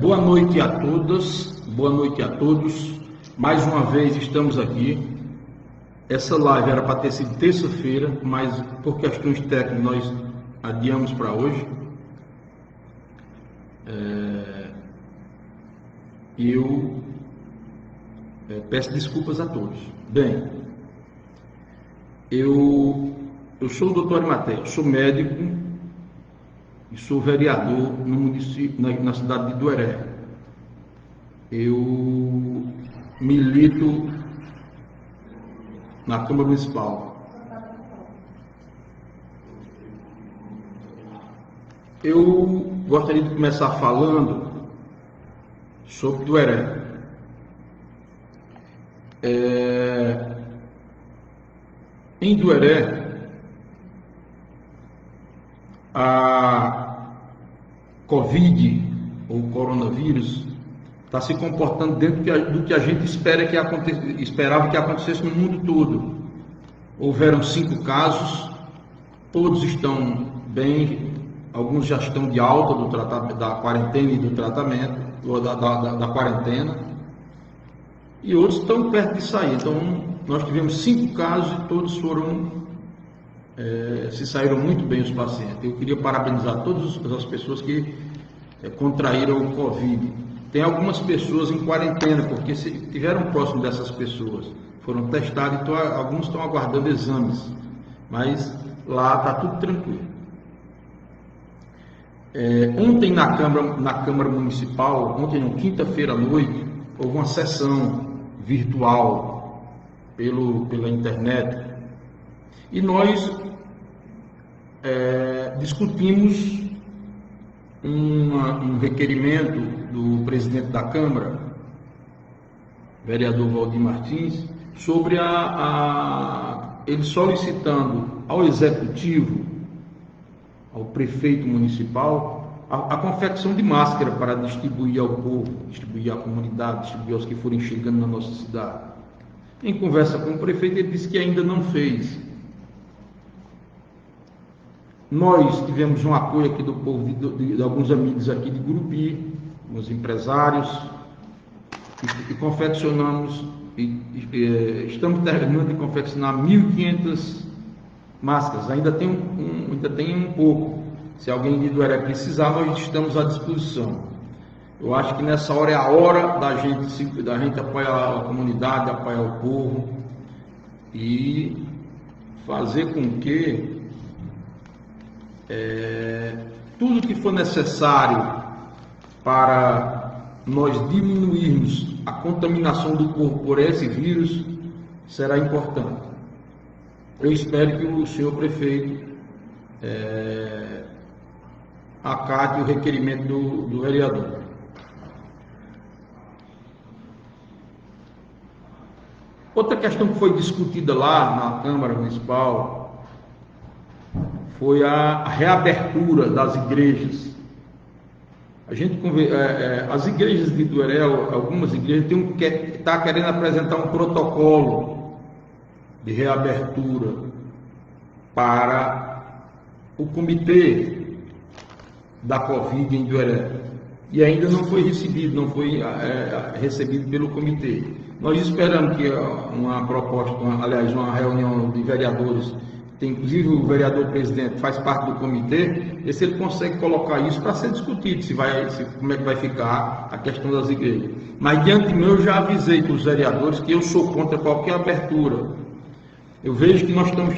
Boa noite a todas, boa noite a todos. Mais uma vez estamos aqui. Essa live era para ter sido terça-feira, mas por questões técnicas nós adiamos para hoje. Eu peço desculpas a todos. Bem, eu sou o Dr. Arimatea, sou médico e sou vereador no município, na cidade de Idueré. Eu milito na Câmara Municipal. Eu gostaria de começar falando sobre Idueré. Em Idueré, a Covid, ou coronavírus, está se comportando dentro do que a gente esperava que acontecesse no mundo todo. Houveram 5 casos, todos estão bem, alguns já estão de alta da quarentena e do tratamento, ou da quarentena, e outros estão perto de sair. Então, nós tivemos 5 casos e todos se saíram muito bem os pacientes. Eu queria parabenizar todas as pessoas que contraíram o Covid. Tem algumas pessoas em quarentena, porque estiveram próximo dessas pessoas, foram testados, então alguns estão aguardando exames, mas lá está tudo tranquilo. Ontem na Câmara Municipal, quinta-feira à noite, houve uma sessão virtual pela internet, e nós discutimos um requerimento do presidente da Câmara, vereador Valdir Martins, sobre ele solicitando ao Executivo, ao prefeito municipal, a confecção de máscara para distribuir ao povo, distribuir à comunidade, distribuir aos que forem chegando na nossa cidade. Em conversa com o prefeito, ele disse que ainda não fez. Nós tivemos um apoio aqui do povo, de alguns amigos aqui de Gurupi, alguns empresários, e confeccionamos, estamos terminando de confeccionar 1.500 máscaras, ainda tem um pouco. Se alguém de Idueré precisar, nós estamos à disposição. Eu acho que nessa hora é a hora da gente apoiar a comunidade, apoiar o povo e fazer com que tudo que for necessário para nós diminuirmos a contaminação do corpo por esse vírus será importante. Eu espero que o senhor prefeito acate o requerimento do vereador. Outra questão que foi discutida lá na Câmara Municipal foi a reabertura das igrejas. As igrejas de Idueré, algumas igrejas, estão querendo apresentar um protocolo de reabertura para o comitê da Covid em Idueré, e ainda não foi recebido pelo comitê. Nós esperamos que uma proposta, uma reunião de vereadores, tem inclusive o vereador presidente faz parte do comitê, e se ele consegue colocar isso para ser discutido, como é que vai ficar a questão das igrejas. Mas de antemão eu já avisei para os vereadores que eu sou contra qualquer abertura. Eu vejo que nós estamos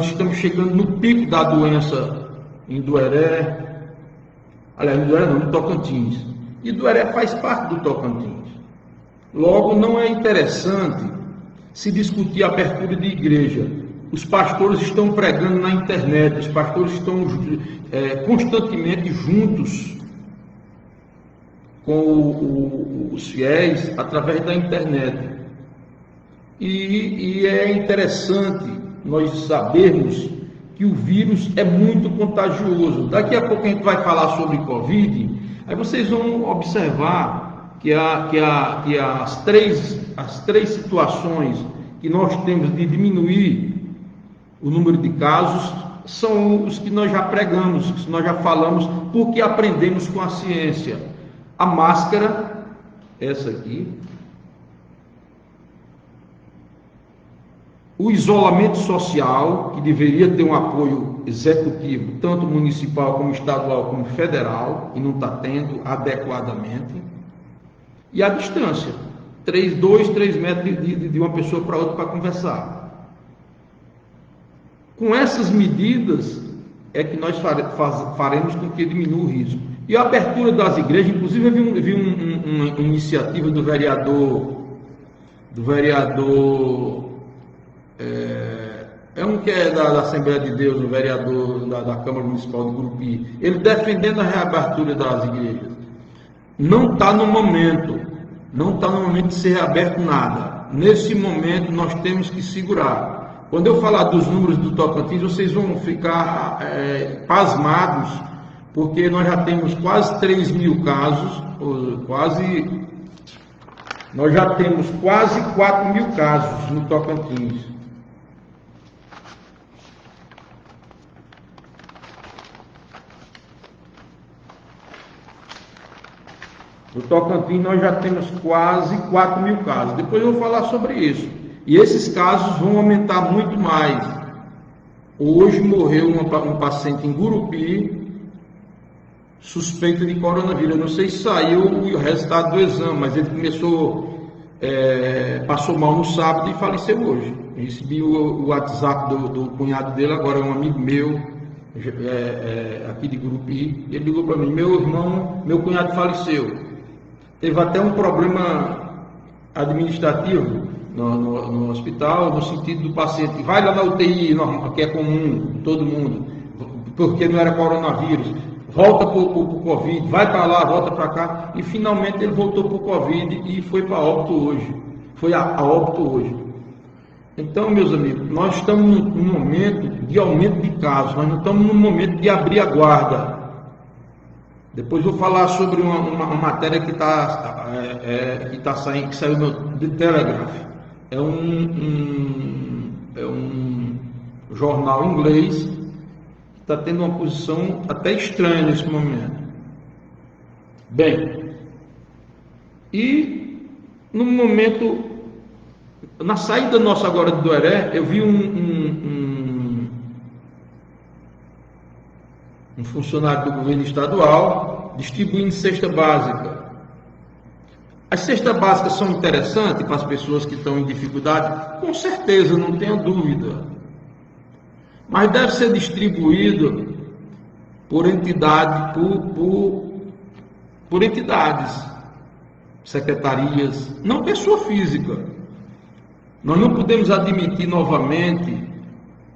estamos chegando no pico da doença em Idueré, aliás, Idueré não, no Tocantins. Idueré faz parte do Tocantins. Logo, não é interessante se discutir a abertura de igreja. Os pastores estão pregando na internet, os pastores estão constantemente juntos com os fiéis através da internet. E é interessante nós sabermos que o vírus é muito contagioso. Daqui a pouco a gente vai falar sobre Covid, aí vocês vão observar que as três situações que nós temos de diminuir o número de casos são os que nós já pregamos, os que nós já falamos, porque aprendemos com a ciência. A máscara, essa aqui, o isolamento social, que deveria ter um apoio executivo, tanto municipal como estadual como federal, e não está tendo adequadamente, e a distância, 2, 3 metros de uma pessoa para outra para conversar. Com essas medidas é que nós faremos com que diminua o risco. E a abertura das igrejas, inclusive eu vi uma iniciativa do vereador, um que é da Assembleia de Deus, o vereador da Câmara Municipal de Gurupi, ele defendendo a reabertura das igrejas. Não está no momento de ser reaberto nada. Nesse momento nós temos que segurar. Quando eu falar dos números do Tocantins, vocês vão ficar pasmados, porque nós já temos quase 3 mil casos, nós já temos quase 4 mil casos no Tocantins. No Tocantins nós já temos quase 4 mil casos. Depois eu vou falar sobre isso. E esses casos vão aumentar muito mais. Hoje morreu um paciente em Gurupi, suspeito de coronavírus. Eu não sei se saiu o resultado do exame, mas ele passou mal no sábado e faleceu hoje. Eu recebi o WhatsApp do cunhado dele, agora é um amigo meu, aqui de Gurupi. Ele ligou para mim: meu cunhado faleceu. Teve até um problema administrativo no hospital, no sentido do paciente, vai lá na UTI, que é comum, todo mundo, porque não era coronavírus, volta para o Covid, vai para lá, volta para cá, e finalmente ele voltou para o Covid e foi para óbito hoje, foi a óbito hoje. Então, meus amigos, nós estamos num momento de aumento de casos, nós não estamos num momento de abrir a guarda. Depois vou falar sobre uma matéria que saiu no The Telegraph. É um jornal inglês que está tendo uma posição até estranha nesse momento. Bem, e no momento, na saída nossa agora do Dueré, eu vi um funcionário do governo estadual distribuindo cesta básica. As cestas básicas são interessantes para as pessoas que estão em dificuldade? Com certeza, não tenha dúvida. Mas deve ser distribuído por entidade, por entidades, secretarias, não pessoa física. Nós não podemos admitir novamente.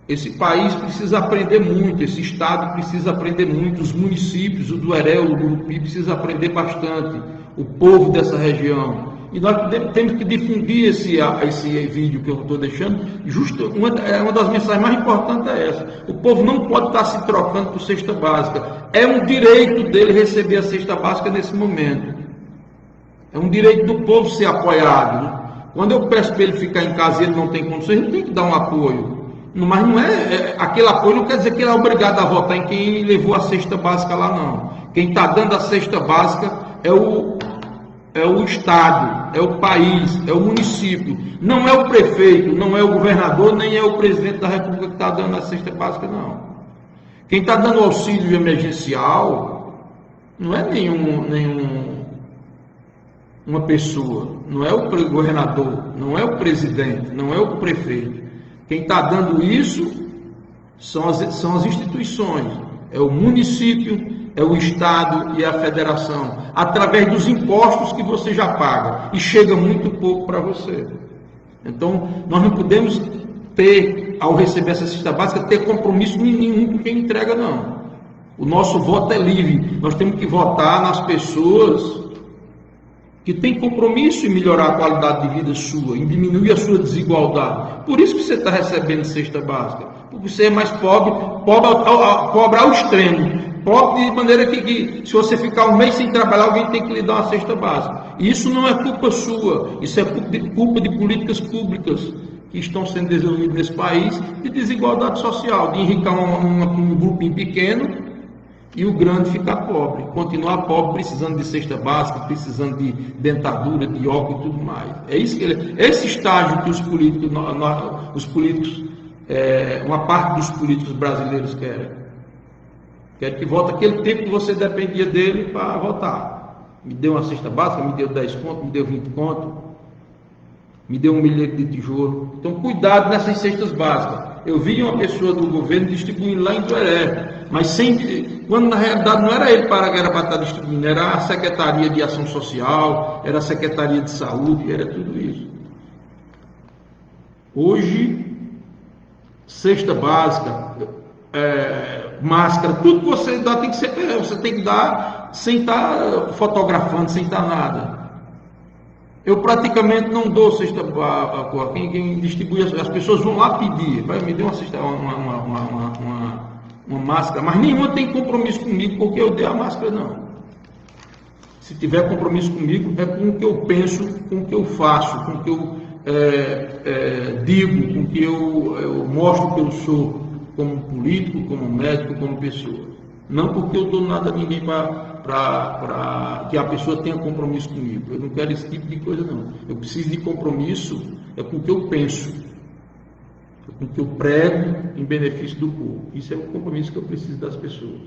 Esse país precisa aprender muito, esse estado precisa aprender muito, os municípios, o Dueré, o Gurupi precisa aprender bastante, o povo dessa região. E nós temos que difundir esse vídeo que eu estou deixando. Uma das mensagens mais importantes é essa: o povo não pode estar se trocando por cesta básica. É um direito dele receber a cesta básica nesse momento. É um direito do povo ser apoiado, né? Quando eu peço para ele ficar em casa e ele não tem condições, ele tem que dar um apoio. Mas não aquele apoio não quer dizer que ele é obrigado a votar em quem levou a cesta básica lá, não. Quem está dando a cesta básica é o Estado, é o país, é o município. Não é o prefeito, não é o governador, nem é o presidente da República que está dando a cesta básica, não. Quem está dando auxílio emergencial não é uma pessoa, não é o governador, não é o presidente, não é o prefeito. Quem está dando isso são as instituições, é o município, é o Estado e a Federação, através dos impostos que você já paga, e chega muito pouco para você. Então, nós não podemos ter, ao receber essa cesta básica, ter compromisso nenhum com quem entrega, não. O nosso voto é livre, nós temos que votar nas pessoas que têm compromisso em melhorar a qualidade de vida sua, em diminuir a sua desigualdade. Por isso que você está recebendo cesta básica, porque você é mais pobre ao extremo, pobre de maneira que se você ficar um mês sem trabalhar, alguém tem que lhe dar uma cesta básica. E isso não é culpa sua, isso é culpa de políticas públicas que estão sendo desenvolvidos nesse país de desigualdade social, de enricar um grupinho pequeno e o grande ficar pobre, continuar pobre, precisando de cesta básica, precisando de dentadura, de óculos e tudo mais. É isso que esse estágio que os políticos, uma parte dos políticos brasileiros querem. Querem que volte aquele tempo que você dependia dele para votar. Me deu uma cesta básica, me deu 10 conto, me deu 20 conto, me deu um milhete de tijolo. Então, cuidado nessas cestas básicas. Eu vi uma pessoa do governo distribuindo lá em Tueré, mas quando na realidade não era ele que era para estar distribuindo, era a Secretaria de Ação Social, era a Secretaria de Saúde, era tudo isso. Hoje, cesta básica, máscara, tudo que você dá tem que ser, você tem que dar sem estar fotografando, sem estar nada. Eu praticamente não dou cesta básica, quem distribui, as pessoas vão lá pedir, vai me dê uma cesta, uma máscara, mas nenhuma tem compromisso comigo porque eu dei a máscara, não. Se tiver compromisso comigo, é com o que eu penso, com o que eu faço, com o que eu digo, com o que eu mostro que eu sou como político, como médico, como pessoa. Não porque eu dou nada a ninguém para que a pessoa tenha compromisso comigo. Eu não quero esse tipo de coisa, não. Eu preciso de compromisso com o que eu penso, com o que eu prego em benefício do povo. Isso é o compromisso que eu preciso das pessoas.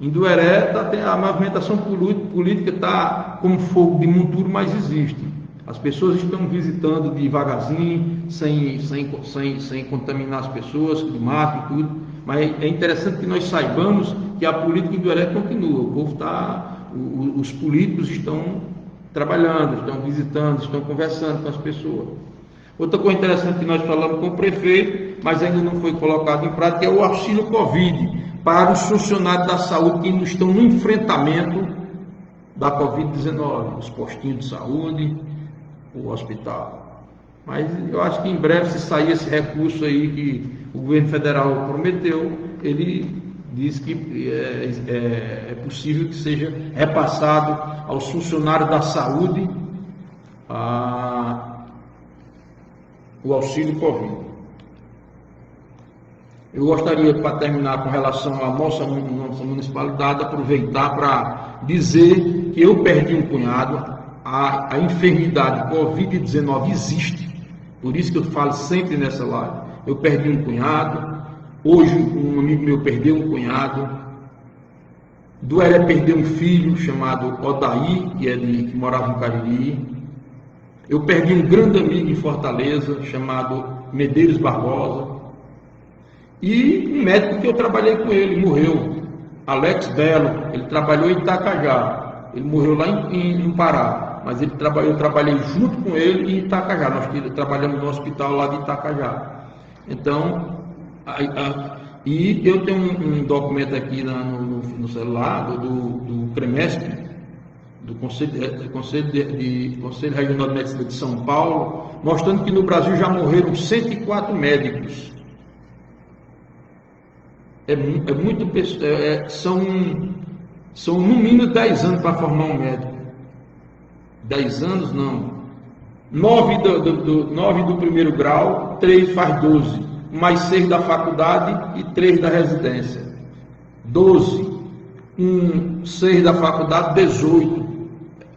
Em Dueré, a movimentação política está como fogo de monturo, mas existe. As pessoas estão visitando devagarzinho, sem contaminar as pessoas, de mato e tudo. Mas é interessante que nós saibamos que a política em Dueré continua. O povo os políticos estão trabalhando, estão visitando, estão conversando com as pessoas. Outra coisa interessante que nós falamos com o prefeito, mas ainda não foi colocado em prática, é o auxílio Covid para os funcionários da saúde que ainda estão no enfrentamento da Covid-19, os postinhos de saúde, o hospital. Mas eu acho que em breve, se sair esse recurso aí que o governo federal prometeu, ele diz que é possível que seja repassado aos funcionários da saúde o auxílio Covid. Eu gostaria, para terminar, com relação à nossa municipalidade, aproveitar para dizer que eu perdi um cunhado. A enfermidade Covid-19 existe, por isso que eu falo sempre nessa live. Eu perdi um cunhado, hoje um amigo meu perdeu um cunhado, Dueré perdeu um filho chamado Odaí, que morava em Cariri. Eu perdi um grande amigo em Fortaleza, chamado Medeiros Barbosa. E um médico que eu trabalhei com ele, morreu, Alex Belo, ele trabalhou em Itacajá, ele morreu lá no Pará, mas eu trabalhei junto com ele em Itacajá, nós trabalhamos no hospital lá de Itacajá. Então, e eu tenho um documento aqui no celular do CREMESP, do Conselho Regional de Medicina de São Paulo, mostrando que no Brasil já morreram 104 médicos. São no mínimo 10 anos para formar um médico. 10 anos não. 9 do primeiro grau, 3 faz 12. Mais 6 da faculdade e 3 da residência. 12. 6 da faculdade, 18.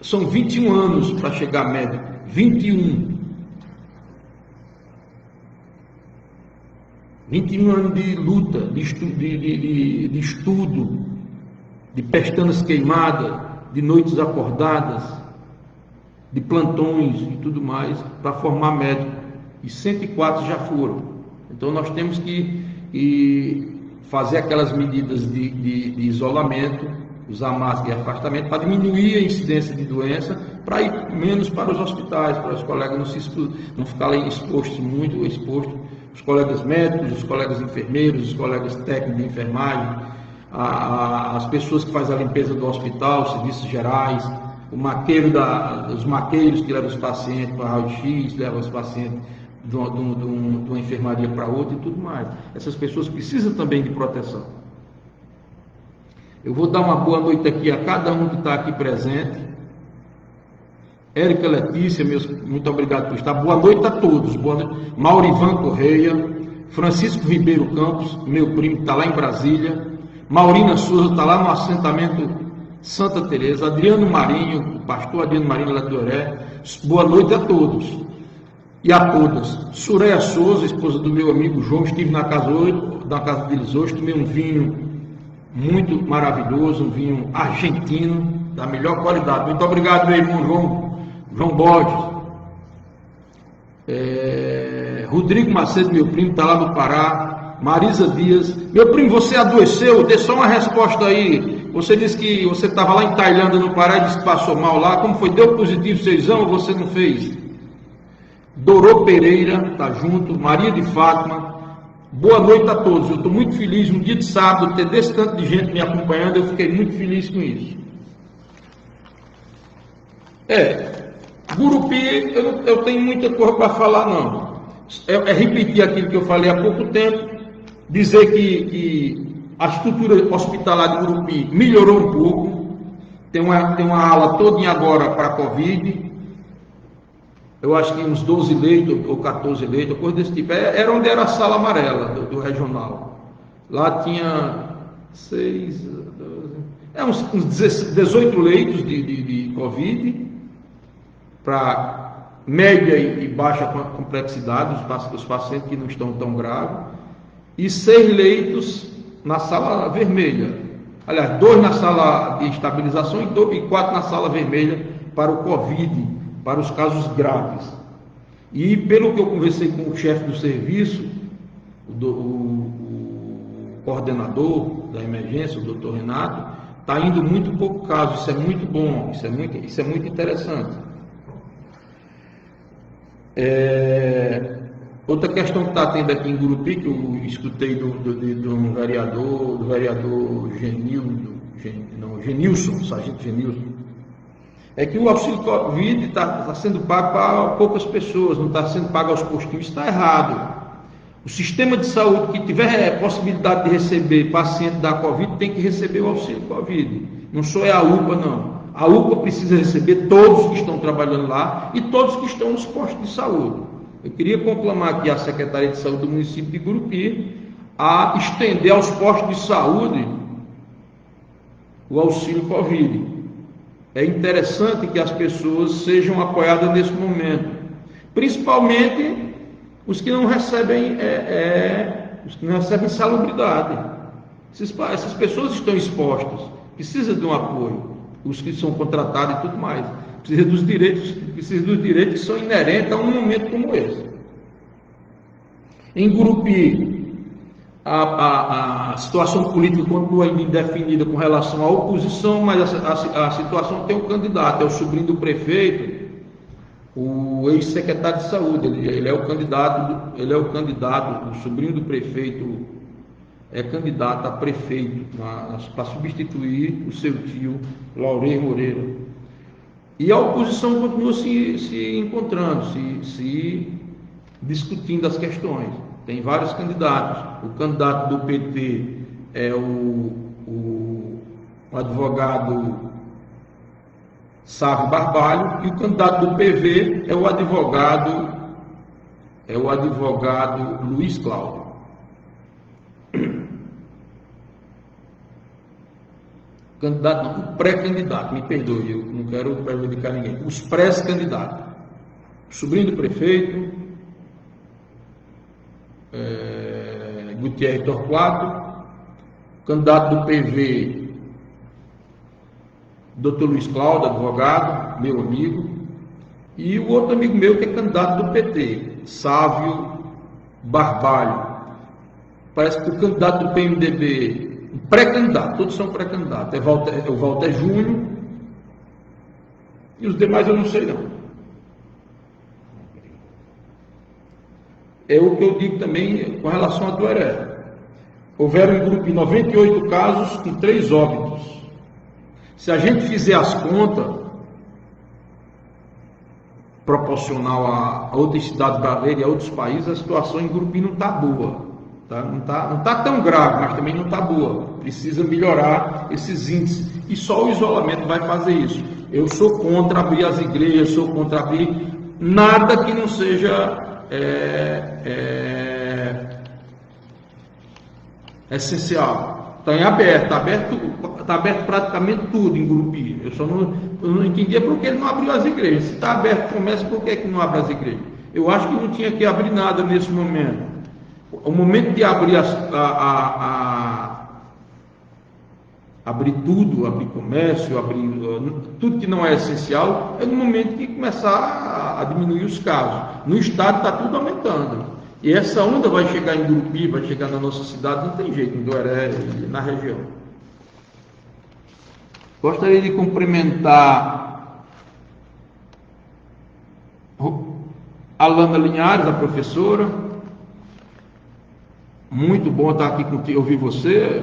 São 21 anos para chegar a médico. 21. 21 anos de luta, de estudo, de pestanas queimadas, de noites acordadas, de plantões e tudo mais, para formar médico. E 104 já foram. Então nós temos que fazer aquelas medidas de isolamento, usar máscara e afastamento, para diminuir a incidência de doença, para ir menos para os hospitais, para os colegas não ficarem muito expostos. Os colegas médicos, os colegas enfermeiros, os colegas técnicos de enfermagem, as pessoas que fazem a limpeza do hospital, serviços gerais, os maqueiros que levam os pacientes para raio-x, levam os pacientes de uma enfermaria para outra e tudo mais. Essas pessoas precisam também de proteção. Eu vou dar uma boa noite aqui a cada um que está aqui presente Érica Letícia, muito obrigado por estar. Boa noite a todos. Boa noite. Maurivan Correia, Francisco Ribeiro Campos, meu primo, está lá em Brasília. Maurina Souza está lá no assentamento Santa Teresa. Adriano Marinho, o pastor Adriano Marinho lá de Oré. Boa noite a todos e a todas. Sureia Souza, esposa do meu amigo João, estive na casa deles hoje, tomei um vinho muito maravilhoso, um vinho argentino, da melhor qualidade. Muito obrigado, meu irmão João Borges. Rodrigo Macedo, meu primo, está lá no Pará. Marisa Dias, meu primo, você adoeceu? Dê só uma resposta aí. Você disse que você estava lá em Tailândia, no Pará, e disse que passou mal lá. Como foi? Deu positivo 6 ou você não fez? Dorô Pereira, está junto. Maria de Fátima. Boa noite a todos. Eu estou muito feliz, um dia de sábado, ter desse tanto de gente me acompanhando. Eu fiquei muito feliz com isso. Gurupi, eu tenho muita coisa para falar, não. É repetir aquilo que eu falei há pouco tempo, dizer que a estrutura hospitalar de Gurupi melhorou um pouco, tem uma ala todinha agora para a Covid, eu acho que uns 12 leitos ou 14 leitos, coisa desse tipo. Era onde era a sala amarela do regional. Lá tinha 6, 12, uns 18 leitos de Covid, para média e baixa complexidade, os pacientes que não estão tão graves, e 6 leitos na sala vermelha. Aliás, 2 na sala de estabilização e 4 na sala vermelha para o Covid, para os casos graves. E pelo que eu conversei com o chefe do serviço, o coordenador da emergência, o doutor Renato, está indo muito pouco caso. Isso é muito bom, isso é muito interessante. Outra questão que está tendo aqui em Gurupi, que eu escutei do vereador Genilson, sargento Genilson, é que o auxílio Covid está sendo pago para poucas pessoas, não está sendo pago aos postinhos. Está errado. O sistema de saúde que tiver possibilidade de receber paciente da Covid tem que receber o auxílio Covid. Não só é a UPA, não. A UPA precisa receber todos que estão trabalhando lá e todos que estão nos postos de saúde. Eu queria conclamar aqui a Secretaria de Saúde do município de Gurupi a estender aos postos de saúde o auxílio Covid. É interessante que as pessoas sejam apoiadas nesse momento, principalmente os que não recebem, salubridade. Essas pessoas estão expostas, precisam de um apoio. Os que são contratados e tudo mais, precisa dos direitos que são inerentes a um momento como esse. Em Gurupi, a situação política continua indefinida com relação à oposição, mas a situação tem um candidato, é o sobrinho do prefeito, o ex-secretário de saúde. Ele é o candidato, o sobrinho do prefeito é candidato a prefeito para substituir o seu tio, Laurei Moreira. E a oposição continua se encontrando, se discutindo as questões. Tem vários candidatos. O candidato do PT é o advogado Sávio Barbalho, e o candidato do PV é o advogado Luiz Cláudio. Candidato não, o pré-candidato, me perdoe, eu não quero prejudicar ninguém. Os pré-candidatos. Sobrinho do prefeito, Gutierrez Torquato, candidato do PV, Dr. Luiz Cláudio, advogado, meu amigo, e o outro amigo meu que é candidato do PT, Sávio Barbalho. Parece que o candidato do PMDB, pré-candidato, todos são pré-candidatos, é o Walter Júnior, e os demais eu não sei não. É o que eu digo também com relação a Tuaré. Houveram em Gurupi 98 casos com 3 óbitos. Se a gente fizer as contas, proporcional a outras cidades brasileiras e a outros países, a situação em Gurupi não está boa. Tá? Não tá tão grave, mas também não está boa. Precisa melhorar esses índices. E só o isolamento vai fazer isso. Eu sou contra abrir as igrejas, sou contra abrir nada que não seja essencial. Está em aberto, está aberto praticamente tudo em Gurupi. Eu só não entendia por que ele não abriu as igrejas. Se está aberto o comércio, por que não abre as igrejas? Eu acho que não tinha que abrir nada nesse momento. O momento de abrir abrir tudo, abrir comércio, abrir tudo que não é essencial, é no momento que começar a diminuir os casos. No estado está tudo aumentando. E essa onda vai chegar em Gurupi, vai chegar na nossa cidade, não tem jeito, em Doré e na região. Gostaria de cumprimentar a Alana Linhares, a professora. Muito bom estar aqui contigo, ouvir você,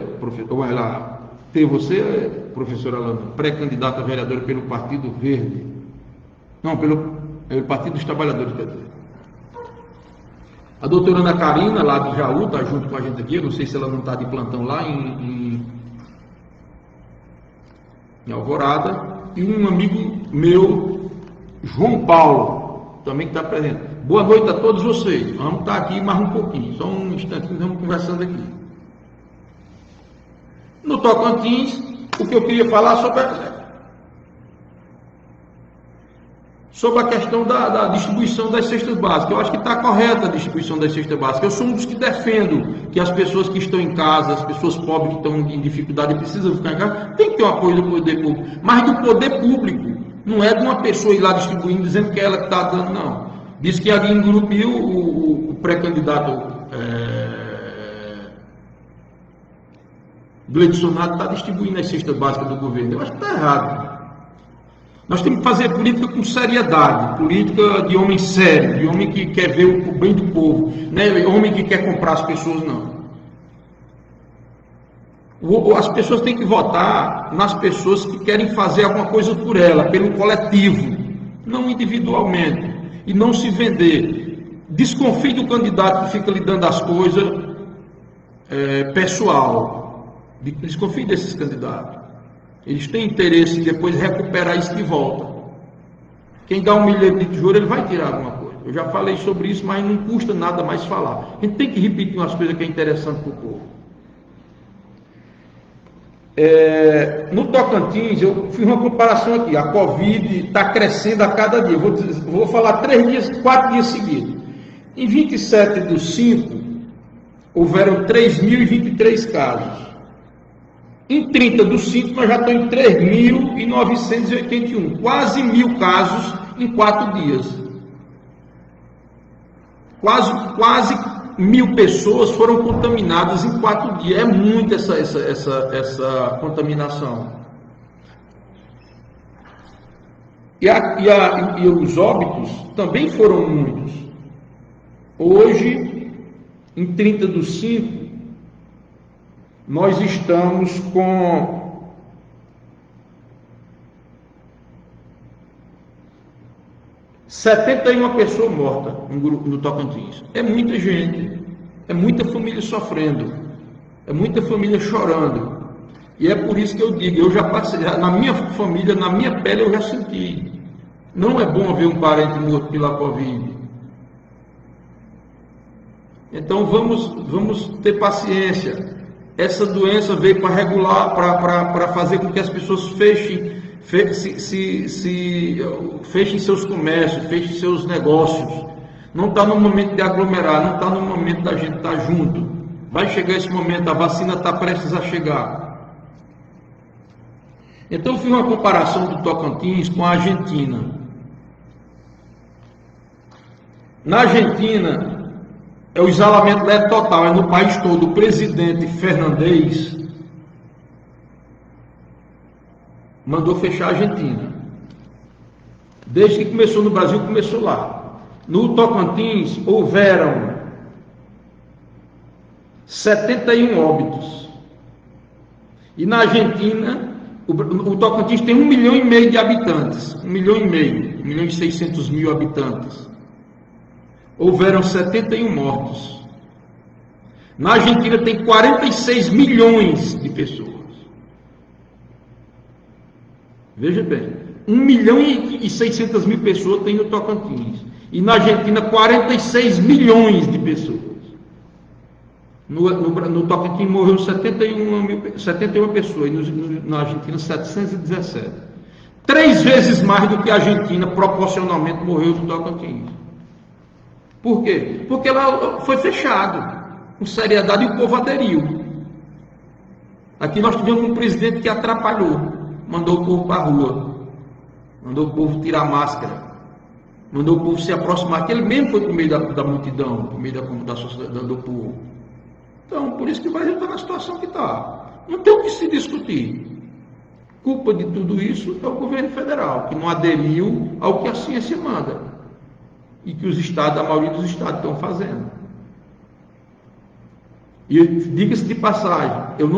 ter você, professora Alana, pré-candidata a vereadora pelo Partido Verde. Não, pelo Partido dos Trabalhadores, quer dizer. A doutora Ana Karina, lá de Jaú, está junto com a gente aqui. Eu não sei se ela não está de plantão lá em Alvorada. E um amigo meu, João Paulo, também que está presente. Boa noite a todos vocês. Vamos estar aqui mais um pouquinho, só um instantinho, vamos conversando aqui. No Tocantins, o que eu queria falar sobre a questão da distribuição das cestas básicas. Eu acho que está correta a distribuição das cestas básicas. Eu sou um dos que defendo que as pessoas que estão em casa, as pessoas pobres que estão em dificuldade e precisam ficar em casa, tem que ter o apoio do poder público. Mas do poder público, não é de uma pessoa ir lá distribuindo, dizendo que é ela que está dando, não. Diz que ali em Gurupi o pré-candidato Gleidson está distribuindo as cestas básicas do governo. Eu acho que está errado. Nós temos que fazer política com seriedade, política de homem sério, de homem que quer ver o bem do povo, não é homem que quer comprar as pessoas, não. As pessoas têm que votar nas pessoas que querem fazer alguma coisa por ela, pelo coletivo, não individualmente, e não se vender. Desconfie do candidato que fica lhe dando as coisas pessoal, desconfie desses candidatos. Eles têm interesse em depois recuperar isso de volta. Quem dá 1 milhão de tesouro, ele vai tirar alguma coisa. Eu já falei sobre isso, mas não custa nada mais falar. A gente tem que repetir umas coisas que é interessante para o povo. No Tocantins, eu fiz uma comparação aqui. A Covid está crescendo a cada dia. Vou falar 4 dias seguidos. Em 27/5, houveram 3.023 casos. Em 30/5, nós já estamos em 3.981, quase 1.000 casos em 4 dias. Quase 1.000 pessoas foram contaminadas em 4 dias. É muito essa contaminação. E os óbitos também foram muitos. Hoje, em 30/5, nós estamos com 71 pessoas mortas no Tocantins. É muita gente, é muita família sofrendo, é muita família chorando. E é por isso que eu digo, eu já passei, na minha família, na minha pele eu já senti. Não é bom ver um parente morto pela Covid. Então vamos ter paciência. Essa doença veio para regular, para fazer com que as pessoas fechem seus comércios, fechem seus negócios. Não está no momento de aglomerar, não está no momento da gente estar junto. Vai chegar esse momento, a vacina está prestes a chegar. Então eu fiz uma comparação do Tocantins com a Argentina. Na Argentina, o isolamento é total, é no país todo. O presidente Fernandes mandou fechar a Argentina. Desde que começou no Brasil, começou lá. No Tocantins, houveram 71 óbitos. E na Argentina, o Tocantins tem 1,5 milhão de habitantes. 1,5 milhão, 1.600.000 habitantes. Houveram 71 mortos. Na Argentina tem 46 milhões de pessoas. Veja bem, 1.600.000 pessoas tem no Tocantins. E na Argentina, 46 milhões de pessoas. No Tocantins morreu 71 pessoas, e na Argentina 717. 3 vezes mais do que a Argentina proporcionalmente morreu no Tocantins. Por quê? Porque ela foi fechado, com seriedade, e o povo aderiu. Aqui nós tivemos um presidente que atrapalhou, mandou o povo para a rua, mandou o povo tirar máscara, mandou o povo se aproximar, que ele mesmo foi por meio da multidão, por meio da sociedade, do povo. Então, por isso que o Brasil está na situação que está. Não tem o que se discutir. Culpa de tudo isso é o governo federal, que não aderiu ao que a ciência manda e que os estados, a maioria dos estados estão fazendo. E diga-se de passagem, eu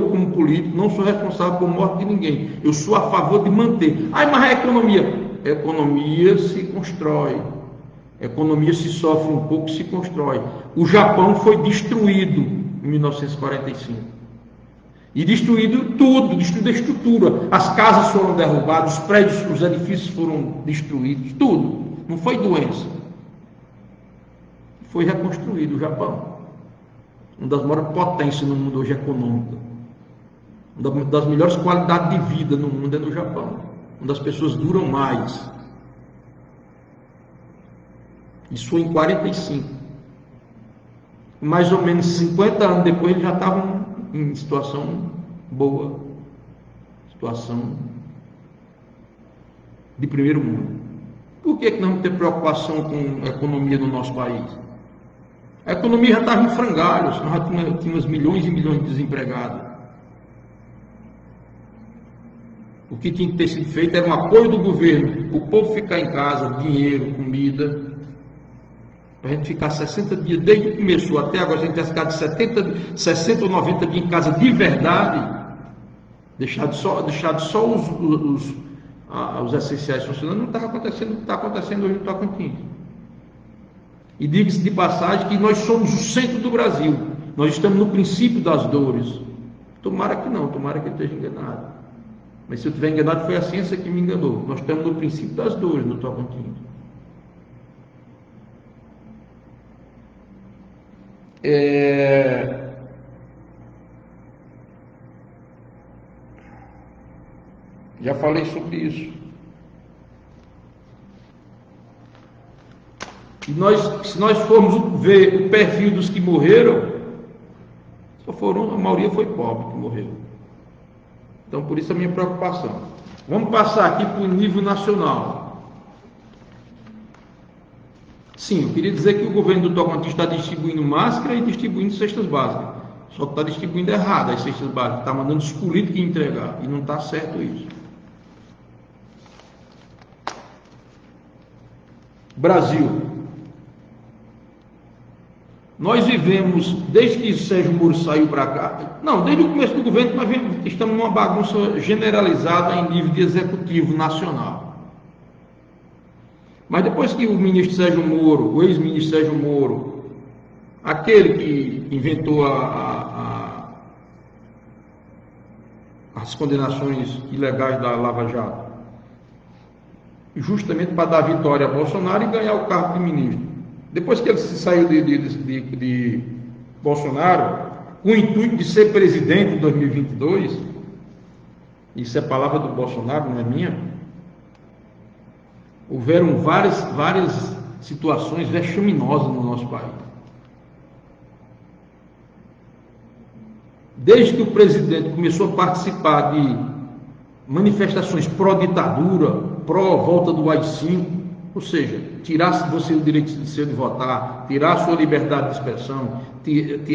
como político não sou responsável por morte de ninguém. Eu sou a favor de manter. Mas a economia? A economia se constrói. A economia se sofre um pouco, se constrói. O Japão foi destruído em 1945. E destruído tudo, destruída a estrutura. As casas foram derrubadas, os prédios, os edifícios foram destruídos, tudo. Não foi doença. Foi reconstruído o Japão. Uma das maiores potências no mundo hoje econômica. Uma das melhores qualidades de vida no mundo é no Japão. Onde as pessoas duram mais. Isso foi em 45. Mais ou menos 50 anos depois eles já estavam em situação boa. Situação de primeiro mundo. Por que não ter preocupação com a economia do nosso país? A economia já estava em frangalhos, nós já tínhamos milhões e milhões de desempregados. O que tinha que ter sido feito era um apoio do governo, o povo ficar em casa, dinheiro, comida, para a gente ficar 60 dias, desde que começou até agora, a gente tem ficado 60 ou 90 dias em casa de verdade, deixado só os essenciais funcionando, não está acontecendo o que está acontecendo hoje no Tocantins. E diga-se de passagem que nós somos o centro do Brasil. Nós estamos no princípio das dores. Tomara que não, tomara que eu esteja enganado. Mas se eu estiver enganado, foi a ciência que me enganou. Nós estamos no princípio das dores no Tocantins. Já falei sobre isso. E se nós formos ver o perfil dos que morreram, a maioria foi pobre que morreu. Então, por isso a minha preocupação. Vamos passar aqui para o nível nacional. Sim, eu queria dizer que o governo do Tocantins está distribuindo máscara e distribuindo cestas básicas. Só que está distribuindo errado as cestas básicas. Está mandando os políticos entregar. E não está certo isso. Brasil. Nós vivemos, desde que Sérgio Moro saiu para cá, desde o começo do governo, nós estamos numa bagunça generalizada em nível de executivo nacional. Mas depois que o ministro Sérgio Moro, o ex-ministro Sérgio Moro, aquele que inventou as condenações ilegais da Lava Jato, justamente para dar vitória a Bolsonaro e ganhar o cargo de ministro. Depois que ele saiu de Bolsonaro, com o intuito de ser presidente em 2022, isso é palavra do Bolsonaro, não é minha, houveram várias situações vexaminosas no nosso país. Desde que o presidente começou a participar de manifestações pró-ditadura, pró-volta do AI-5, ou seja, tirar você o direito de votar, tirar a sua liberdade de expressão,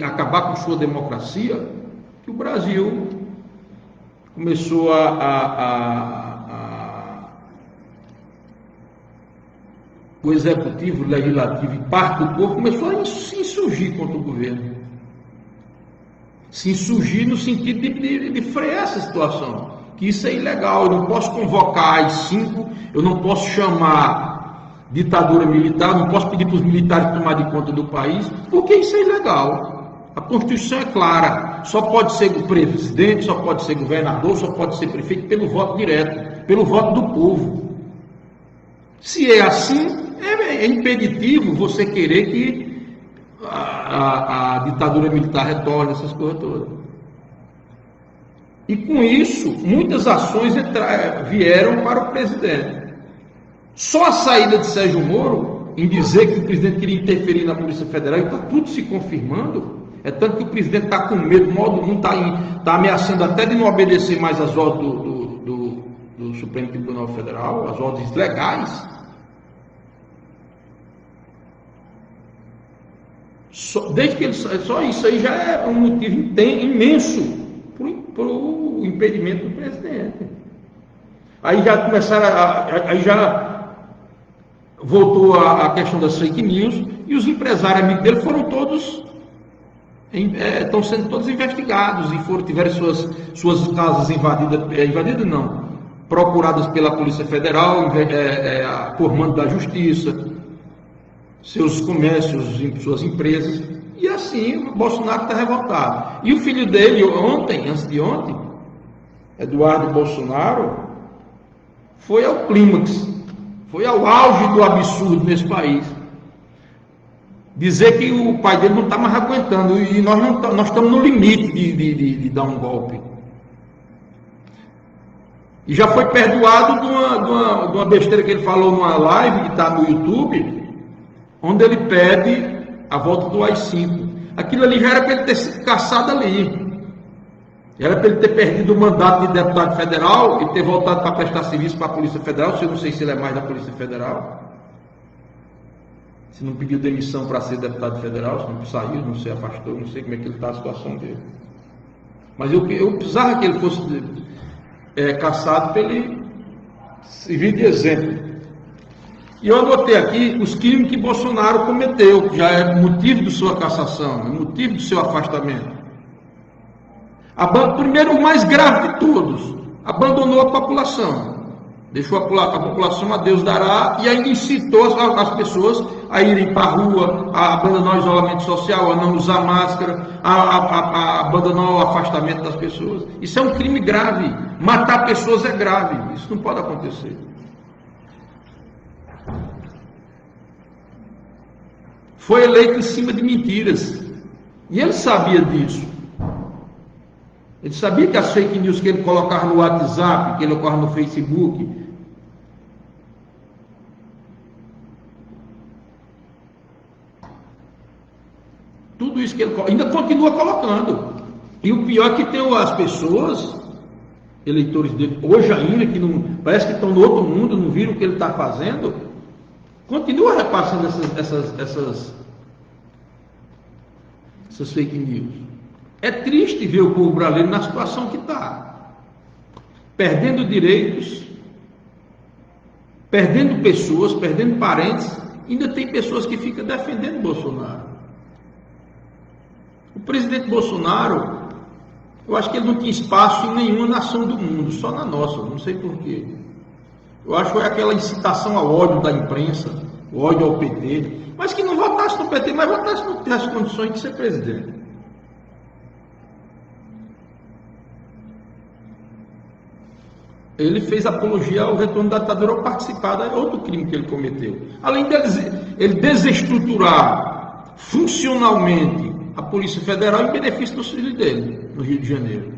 acabar com sua democracia, que o Brasil começou o executivo, o legislativo e parte do povo começou a se insurgir contra o governo. Se insurgir no sentido de frear essa situação, que isso é ilegal. Eu não posso convocar AI-5, eu não posso chamar ditadura militar, não posso pedir para os militares tomar de conta do país, porque isso é ilegal. A Constituição é clara, só pode ser o presidente, só pode ser governador, só pode ser prefeito pelo voto direto, pelo voto do povo. Se é assim, é impeditivo você querer que a ditadura militar retorne, essas coisas todas. E com isso, muitas ações vieram para o presidente. Só a saída de Sérgio Moro, em dizer que o presidente queria interferir na Polícia Federal, e está tudo se confirmando. É tanto que o presidente está com medo, o mundo está ameaçando até de não obedecer mais às ordens do Supremo Tribunal Federal, as ordens legais. Desde que só isso aí já é um motivo imenso para o impedimento do presidente. Aí já começaram, aí já voltou a questão das fake news, e os empresários amigos dele foram todos, estão sendo todos investigados, e tiveram suas casas invadidas não, procuradas pela Polícia Federal, por mando da Justiça, seus comércios, suas empresas, e assim o Bolsonaro está revoltado. E o filho dele, antes de ontem, Eduardo Bolsonaro, foi ao clímax, foi ao auge do absurdo nesse país. Dizer que o pai dele não está mais aguentando, e nós estamos no limite de dar um golpe. E já foi perdoado de uma besteira que ele falou numa live que está no YouTube, onde ele pede a volta do AI-5. Aquilo ali já era para ele ter sido caçado ali. Era para ele ter perdido o mandato de deputado federal e ter voltado para prestar serviço para a Polícia Federal. Eu não sei se ele é mais da Polícia Federal. Se não pediu demissão para ser deputado federal, se não saiu, não se afastou, não sei como é que ele está a situação dele. Mas eu precisava que ele fosse caçado para ele servir de exemplo. E eu anotei aqui os crimes que Bolsonaro cometeu, que já é motivo de sua cassação, motivo do seu afastamento. Primeiro, o mais grave de todos, abandonou a população. Deixou a população a Deus dará, e ainda incitou as pessoas a irem para a rua, a abandonar o isolamento social, a não usar máscara, a abandonar o afastamento das pessoas. Isso é um crime grave. Matar pessoas é grave. Isso não pode acontecer. Foi eleito em cima de mentiras. E ele sabia disso. Ele sabia que as fake news que ele colocava no WhatsApp, que ele colocava no Facebook, tudo isso que ele ainda continua colocando. E o pior é que tem as pessoas, eleitores dele, hoje ainda, que não, parece que estão no outro mundo, não viram o que ele está fazendo, continua repassando essas fake news. É triste ver o povo brasileiro na situação que está, perdendo direitos, perdendo pessoas, perdendo parentes. Ainda tem pessoas que ficam defendendo Bolsonaro. O presidente Bolsonaro, eu acho que ele não tinha espaço em nenhuma nação do mundo, só na nossa, não sei porquê. Eu acho que é aquela incitação ao ódio da imprensa, o ódio ao PT, mas que não votasse no PT, mas votasse no que tem as condições de ser presidente. Ele fez apologia ao retorno da ditadura ao participar, é outro crime que ele cometeu. Além ele desestruturar funcionalmente a Polícia Federal em benefício dos filhos dele, no Rio de Janeiro.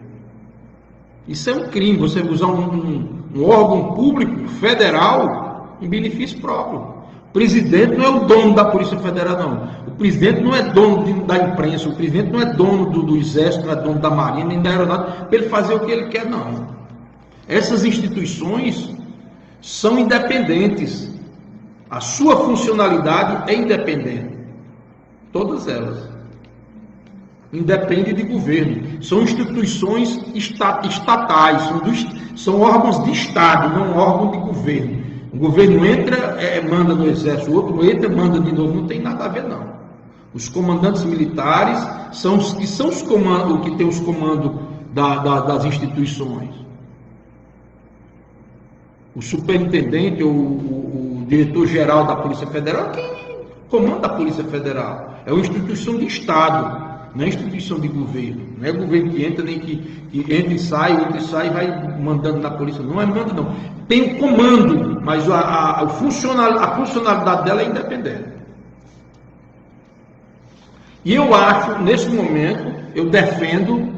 Isso é um crime, você usar um órgão público federal em benefício próprio. O presidente não é o dono da Polícia Federal, não. O presidente não é dono da imprensa, o presidente não é dono do Exército, não é dono da Marinha, nem da Aeronáutica, para ele fazer o que ele quer, não. Essas instituições são independentes. A sua funcionalidade é independente. Todas elas. Independe de governo. São instituições estatais, são órgãos de Estado, não órgãos de governo. O governo entra, manda no Exército, o outro entra, manda de novo. Não tem nada a ver, não. Os comandantes militares são os comandos, que têm os comandos das instituições. O superintendente ou o diretor-geral da Polícia Federal é quem comanda a Polícia Federal. É uma instituição de Estado. não é instituição de governo, não é governo que entra, nem que entra e sai e vai mandando na polícia, não é mando não, tem um comando, mas a funcionalidade dela é independente. E eu acho, nesse momento, eu defendo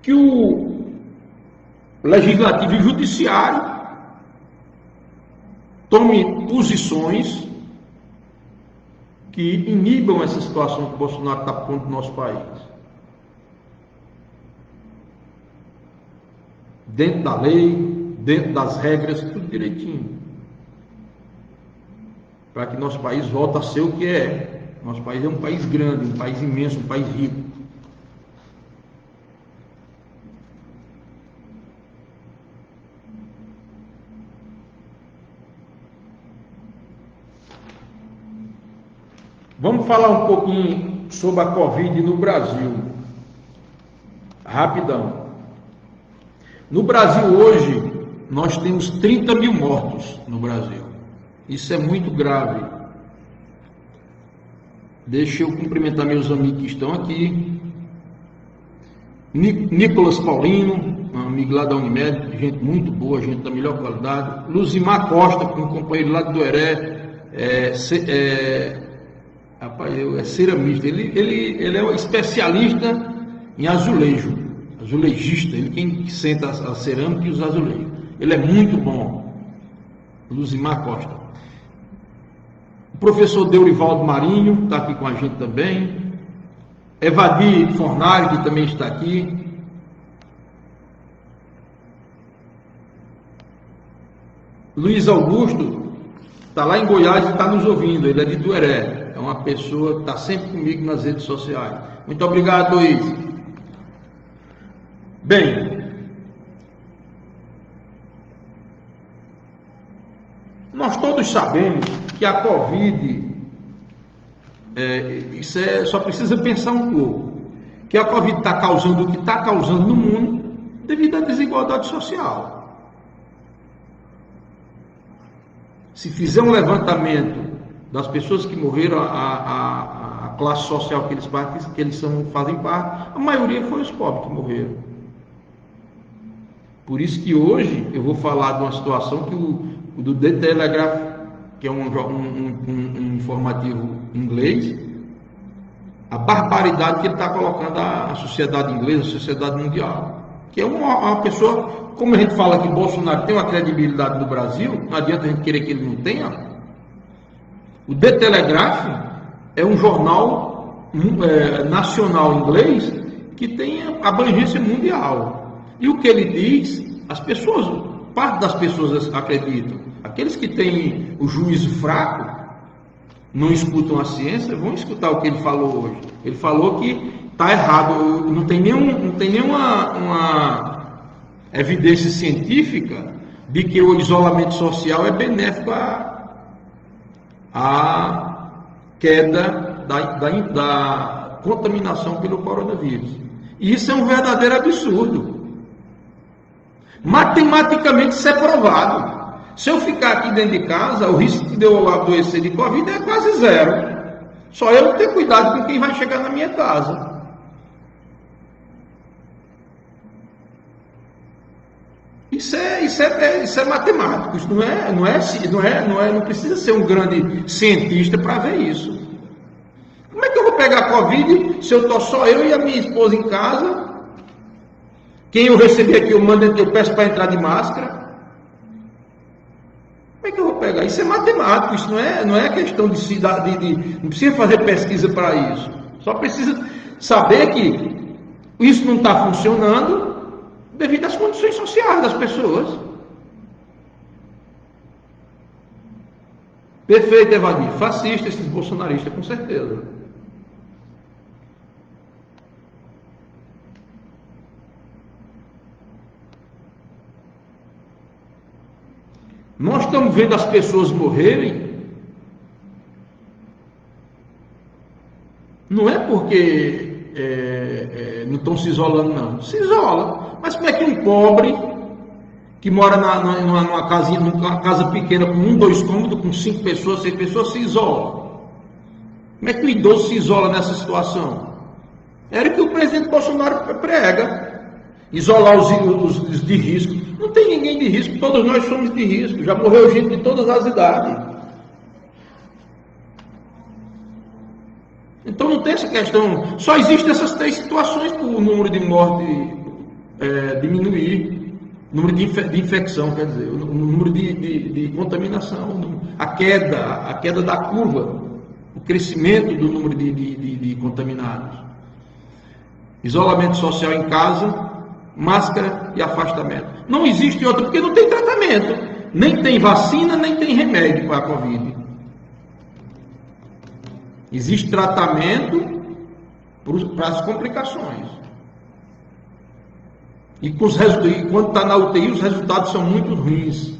que o Legislativo e o Judiciário tome posições que inibam essa situação que o Bolsonaro está pondo no nosso país. Dentro da lei, dentro das regras, tudo direitinho. Para que nosso país volte a ser o que é. Nosso país é um país grande, um país imenso, um país rico. Vamos falar um pouquinho sobre a Covid no Brasil. Rapidão. No Brasil hoje, nós temos 30 mil mortos no Brasil. Isso é muito grave. Deixa eu cumprimentar meus amigos que estão aqui. Nicolas Paulino, um amigo lá da Unimed, gente muito boa, gente da melhor qualidade. Luzimar Costa, um companheiro lá do Heré, rapaz, é ceramista, ele é um especialista em azulejo, azulejista, ele quem senta a cerâmica e os azulejos. Ele é muito bom, Luzimar Costa. O professor Deurivaldo Marinho está aqui com a gente também. Evadir Fornari, que também está aqui. Luiz Augusto está lá em Goiás e está nos ouvindo, ele é de Tueré, é uma pessoa que está sempre comigo nas redes sociais. Muito obrigado, Luiz. Bem, nós todos sabemos que a Covid, só precisa pensar um pouco, que a Covid está causando o que está causando no mundo devido à desigualdade social. Se fizer um levantamento das pessoas que morreram, a classe social que eles fazem parte, a maioria foi os pobres que morreram. Por isso que hoje eu vou falar de uma situação que o do The Telegraph, que é um informativo inglês, a barbaridade que ele está colocando a sociedade inglesa, a sociedade mundial. Que é uma pessoa, como a gente fala que Bolsonaro tem uma credibilidade no Brasil, não adianta a gente querer que ele não tenha. O The Telegraph é um jornal nacional inglês que tem abrangência mundial. E o que ele diz, parte das pessoas acreditam. Aqueles que têm o juízo fraco, não escutam a ciência, vão escutar o que ele falou hoje. Ele falou que está errado, não tem nenhuma evidência científica de que o isolamento social é benéfico à queda da contaminação pelo coronavírus. E isso é um verdadeiro absurdo. Matematicamente isso é provado. Se eu ficar aqui dentro de casa, o risco de eu adoecer de Covid é quase zero. Só eu ter cuidado com quem vai chegar na minha casa. Isso é matemático, isso não precisa ser um grande cientista para ver isso. Como é que eu vou pegar a Covid se eu estou só eu e a minha esposa em casa? Quem eu receber aqui, eu peço para entrar de máscara. Como é que eu vou pegar? Isso é matemático, isso não é questão de não precisa fazer pesquisa para isso. Só precisa saber que isso não está funcionando devido às condições sociais das pessoas. Perfeito, Evadir. Fascista esses bolsonaristas, com certeza. Nós estamos vendo as pessoas morrerem, não é porque não estão se isolando, não. Se isola. Mas como é que um pobre que mora numa casa pequena com 1, 2 cômodos, com 5 pessoas, 6 pessoas, se isola? Como é que o idoso se isola nessa situação? Era o que o presidente Bolsonaro prega. Isolar os de risco. Não tem ninguém de risco, todos nós somos de risco. Já morreu gente de todas as idades. Então não tem essa questão. Só existem essas três situações para o número de mortes diminuir. O número de infecção, quer dizer, o número de contaminação, a queda da curva, o crescimento do número de contaminados. Isolamento social em casa, máscara e afastamento. Não existe outra, porque não tem tratamento. Nem tem vacina, nem tem remédio para a Covid. Existe tratamento para as complicações. E quando está na UTI, os resultados são muito ruins.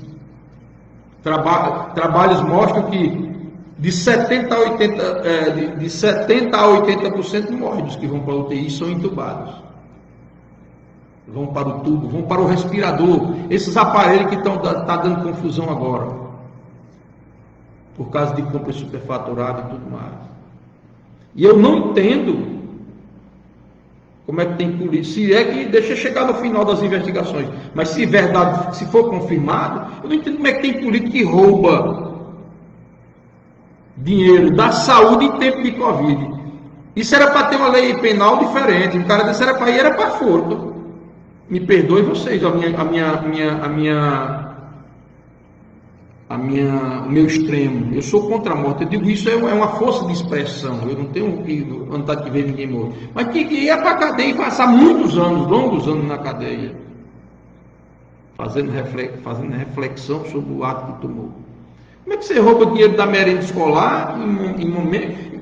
Trabalhos mostram que de 70 a 80% morrem dos que vão para a UTI são entubados. Vão para o tubo, vão para o respirador. Esses aparelhos que estão dando confusão agora. Por causa de compra superfaturada e tudo mais. E eu não entendo como é que tem polícia. Se é que deixa chegar no final das investigações. Mas se verdade, se for confirmado, eu não entendo como é que tem político que rouba dinheiro da saúde em tempo de Covid. Isso era para ter uma lei penal diferente. O cara disse era para ir, era para furto. Me perdoe vocês, o meu extremo. Eu sou contra a morte. Eu digo isso é uma força de expressão. Eu não tenho que andar de ver ninguém morto. Mas que ia para a cadeia e passar muitos anos, longos anos na cadeia, fazendo reflexão sobre o ato que tomou. Como é que você rouba dinheiro da merenda escolar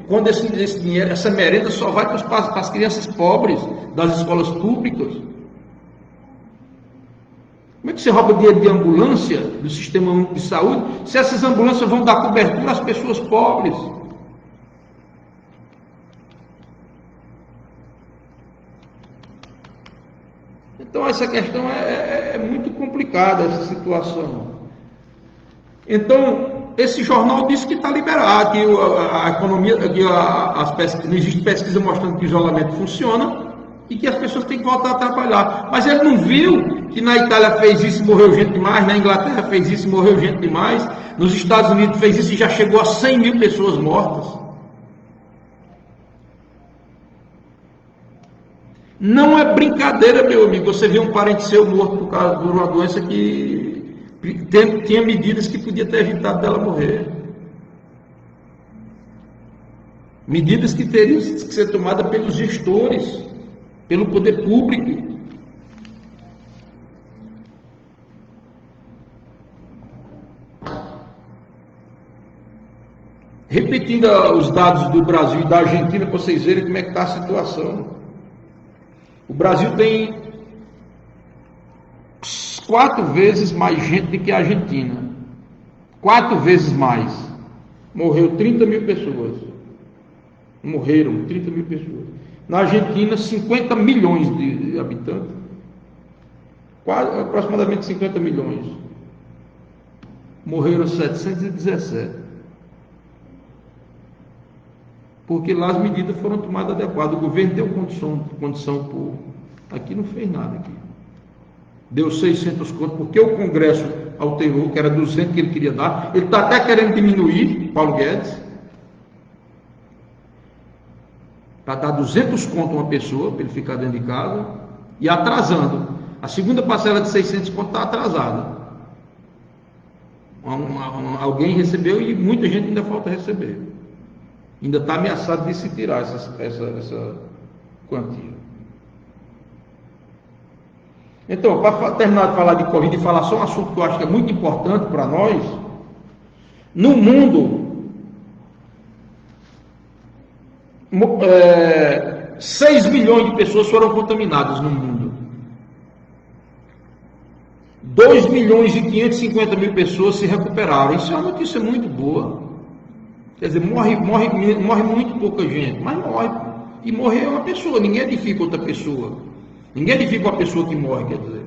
quando esse dinheiro, essa merenda só vai para as crianças pobres das escolas públicas? Como é que você rouba dinheiro de ambulância, do sistema único de saúde, se essas ambulâncias vão dar cobertura às pessoas pobres? Então essa questão é muito complicada, essa situação. Então, esse jornal disse que está liberado, que a economia, que não existe pesquisa mostrando que o isolamento funciona, e que as pessoas têm que voltar a trabalhar. Mas ele não viu que na Itália fez isso e morreu gente demais, na Inglaterra fez isso e morreu gente demais, nos Estados Unidos fez isso e já chegou a 100 mil pessoas mortas. Não é brincadeira, meu amigo, você vê um parente seu morto por uma doença que tinha medidas que podia ter evitado dela morrer. Medidas que teriam que ser tomadas pelos gestores, pelo poder público. Repetindo os dados do Brasil e da Argentina, para vocês verem como é que está a situação. O Brasil tem 4 vezes mais gente do que a Argentina. 4 vezes mais. Morreu 30 mil pessoas. Morreram 30 mil pessoas. Na Argentina, 50 milhões de habitantes. Aproximadamente 50 milhões. Morreram 717. Porque lá as medidas foram tomadas adequadas. O governo deu condição por... Aqui não fez nada. Aqui. Deu 600 contos, porque o Congresso alterou, que era 200 que ele queria dar. Ele está até querendo diminuir, Paulo Guedes. Para dar 200 contos a uma pessoa, para ele ficar dentro de casa, e atrasando. A segunda parcela de 600 contos está atrasada. Alguém recebeu e muita gente ainda falta receber. Ainda está ameaçado de se tirar essa quantia. Então, para terminar de falar de Covid e falar só um assunto que eu acho que é muito importante para nós, no mundo, 6 milhões de pessoas foram contaminadas no mundo. 2 milhões e 550 mil pessoas se recuperaram. Isso é uma notícia muito boa. Quer dizer, morre muito pouca gente, mas morre. E morrer é uma pessoa, ninguém edifica outra pessoa. Ninguém edifica uma pessoa que morre, quer dizer.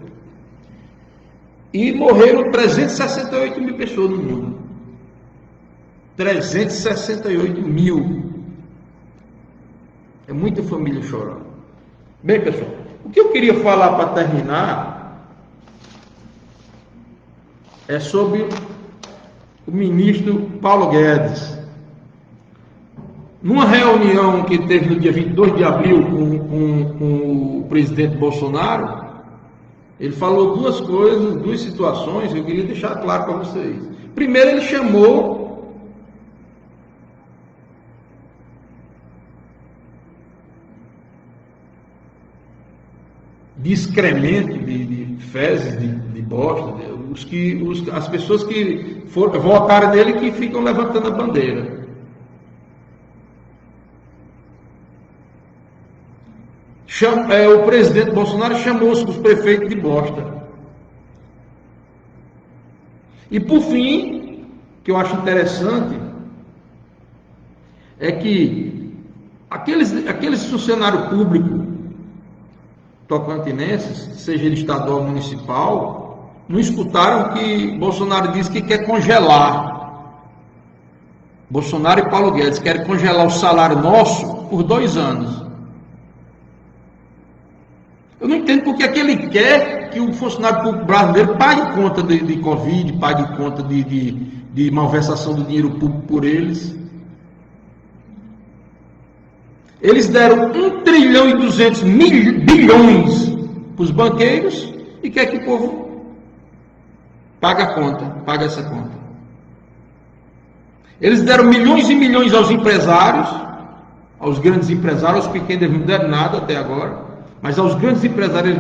E morreram 368 mil pessoas no mundo. 368 mil. É muita família chorando. Bem, pessoal, o que eu queria falar para terminar é sobre o ministro Paulo Guedes. Numa reunião que teve no dia 22 de abril com o presidente Bolsonaro, ele falou duas coisas, duas situações que eu queria deixar claro para vocês. Primeiro, ele chamou de excremento, de fezes, de bosta, as pessoas que votaram nele que ficam levantando a bandeira. O presidente Bolsonaro chamou os prefeitos de bosta. E por fim, que eu acho interessante, é que aqueles funcionários públicos tocantinenses, seja ele estadual ou municipal, não escutaram que Bolsonaro disse que quer congelar. Bolsonaro e Paulo Guedes querem congelar o salário nosso por 2 anos. Eu não entendo porque é que ele quer que o funcionário público brasileiro pague conta de Covid, pague conta de malversação do dinheiro público por eles. Eles deram 1 trilhão e 200 bilhões para os banqueiros e quer que o povo pague a conta, pague essa conta. Eles deram milhões e milhões aos empresários, aos grandes empresários, aos pequenos eles não deram nada até agora. Mas aos grandes empresários,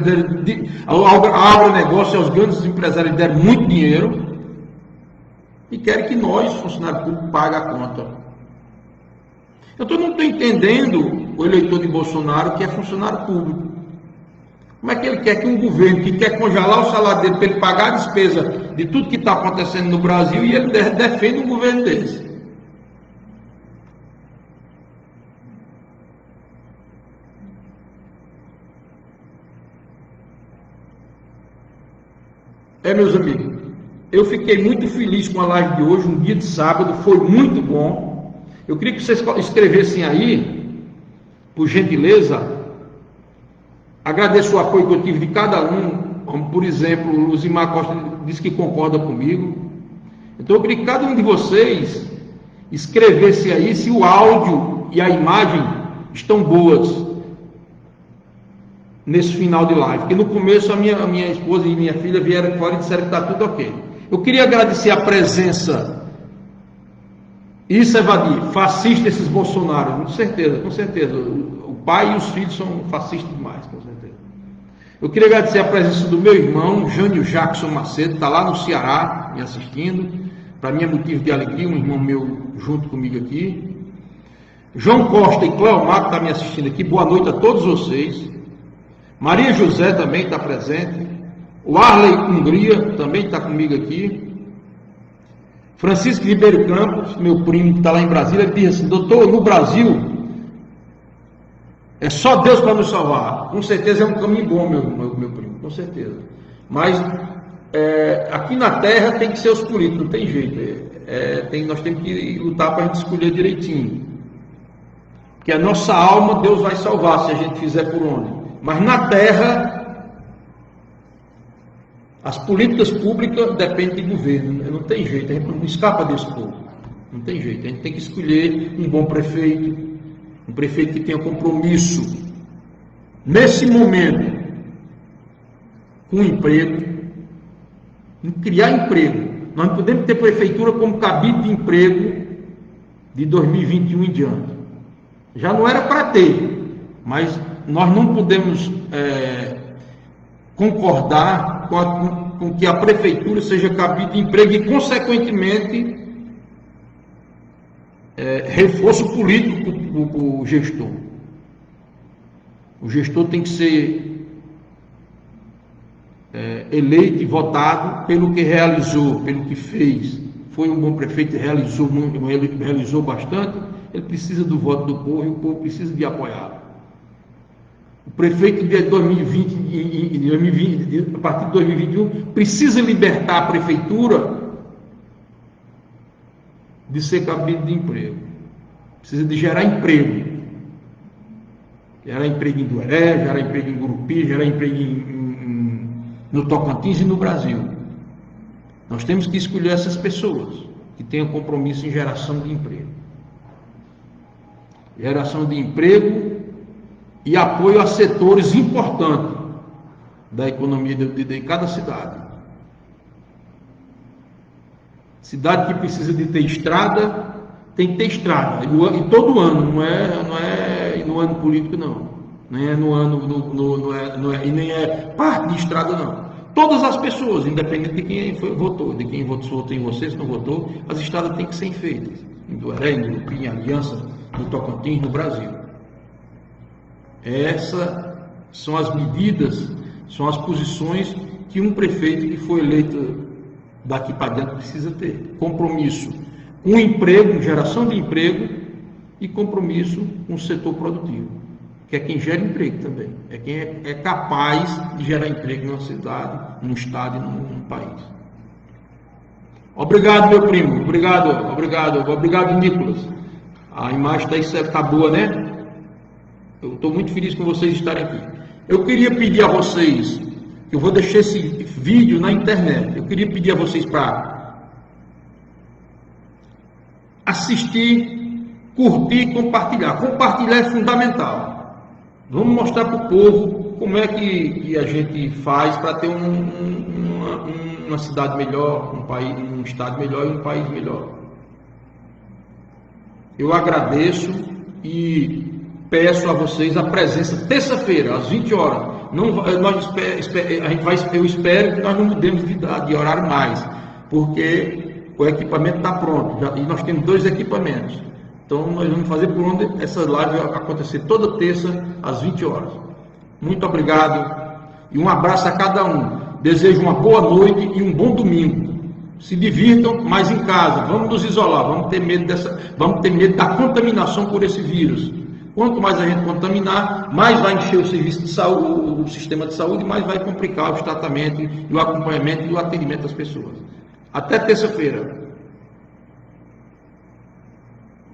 ao agronegócio e aos grandes empresários deram muito dinheiro e querem que nós, funcionários públicos, paguem a conta. Eu não estou entendendo o eleitor de Bolsonaro que é funcionário público. Como é que ele quer que um governo que quer congelar o salário dele para ele pagar a despesa de tudo que está acontecendo no Brasil e ele defende um governo desse? Meus amigos, eu fiquei muito feliz com a live de hoje, um dia de sábado, foi muito bom. Eu queria que vocês escrevessem aí, por gentileza. Agradeço o apoio que eu tive de cada um, como por exemplo, o Luzimar Costa disse que concorda comigo. Então eu queria que cada um de vocês escrevesse aí se o áudio e a imagem estão boas nesse final de live, porque no começo a minha esposa e minha filha vieram fora e disseram que está tudo ok. Eu queria agradecer a presença, isso é Vadir, fascista esses Bolsonaro, com certeza, o pai e os filhos são fascistas demais, com certeza. Eu queria agradecer a presença do meu irmão, Jânio Jackson Macedo, está lá no Ceará, me assistindo, para mim é motivo de alegria, um irmão meu junto comigo aqui. João Costa e Cleomar, que está me assistindo aqui, boa noite a todos vocês. Maria José também está presente. O Arley Hungria também está comigo aqui. Francisco Ribeiro Campos, meu primo que está lá em Brasília, ele diz assim: doutor, no Brasil é só Deus para nos salvar. Com certeza é um caminho bom, meu primo, com certeza. Mas aqui na terra tem que ser os políticos, não tem jeito. Nós temos que lutar para a gente escolher direitinho. Porque a nossa alma Deus vai salvar se a gente fizer por onde. Mas na terra, as políticas públicas dependem de governo, não tem jeito, a gente não escapa desse povo, não tem jeito, a gente tem que escolher um bom prefeito, um prefeito que tenha compromisso, nesse momento, com emprego, em criar emprego. Nós não podemos ter prefeitura como cabide de emprego de 2021 em diante. Já não era para ter, mas nós não podemos concordar com que a prefeitura seja cabide de emprego e, consequentemente, reforço político para o gestor. O gestor tem que ser eleito e votado pelo que realizou, pelo que fez. Foi um bom prefeito, realizou bastante. Ele precisa do voto do povo e o povo precisa de apoiá-lo. O prefeito de 2020, a partir de 2021, precisa libertar a prefeitura de ser cabide de emprego. Precisa de gerar emprego. Gerar emprego em Dueré, gerar emprego em Gurupi, gerar emprego no Tocantins e no Brasil. Nós temos que escolher essas pessoas que tenham compromisso em geração de emprego. Geração de emprego e apoio a setores importantes da economia de cada cidade. Cidade que precisa de ter estrada, tem que ter estrada. E todo ano, não é no ano político, não. Nem é no ano, e nem é parte de estrada, não. Todas as pessoas, independente de quem votou, de quem votou em você, se não votou, as estradas têm que ser feitas. Em Dueré, em Gurupi, em Aliança, no Tocantins, no Brasil. Essas são as medidas, são as posições que um prefeito que foi eleito daqui para dentro precisa ter. Compromisso com emprego, geração de emprego, e compromisso com o setor produtivo, que é quem gera emprego também, é quem é capaz de gerar emprego numa cidade, num estado e num país. Obrigado, meu primo, obrigado, Nicolas. A imagem está boa, né? Eu estou muito feliz com vocês estarem aqui. Eu queria pedir a vocês, eu vou deixar esse vídeo na internet, eu queria pedir a vocês para assistir, curtir e compartilhar. Compartilhar é fundamental. Vamos mostrar para o povo como é que a gente faz para ter uma cidade melhor, um estado melhor e um país melhor. Eu agradeço e peço a vocês a presença terça-feira, às 20 horas. Eu espero que nós não mudemos de horário mais, porque o equipamento está pronto, e nós temos 2 equipamentos. Então nós vamos fazer por onde essa live vai acontecer toda terça, às 20 horas. Muito obrigado e um abraço a cada um. Desejo uma boa noite e um bom domingo. Se divirtam, mas em casa. Vamos nos isolar, vamos ter medo da contaminação por esse vírus. Quanto mais a gente contaminar, mais vai encher o serviço de saúde, o sistema de saúde, mais vai complicar os tratamentos, e o acompanhamento e o atendimento das pessoas. Até terça-feira.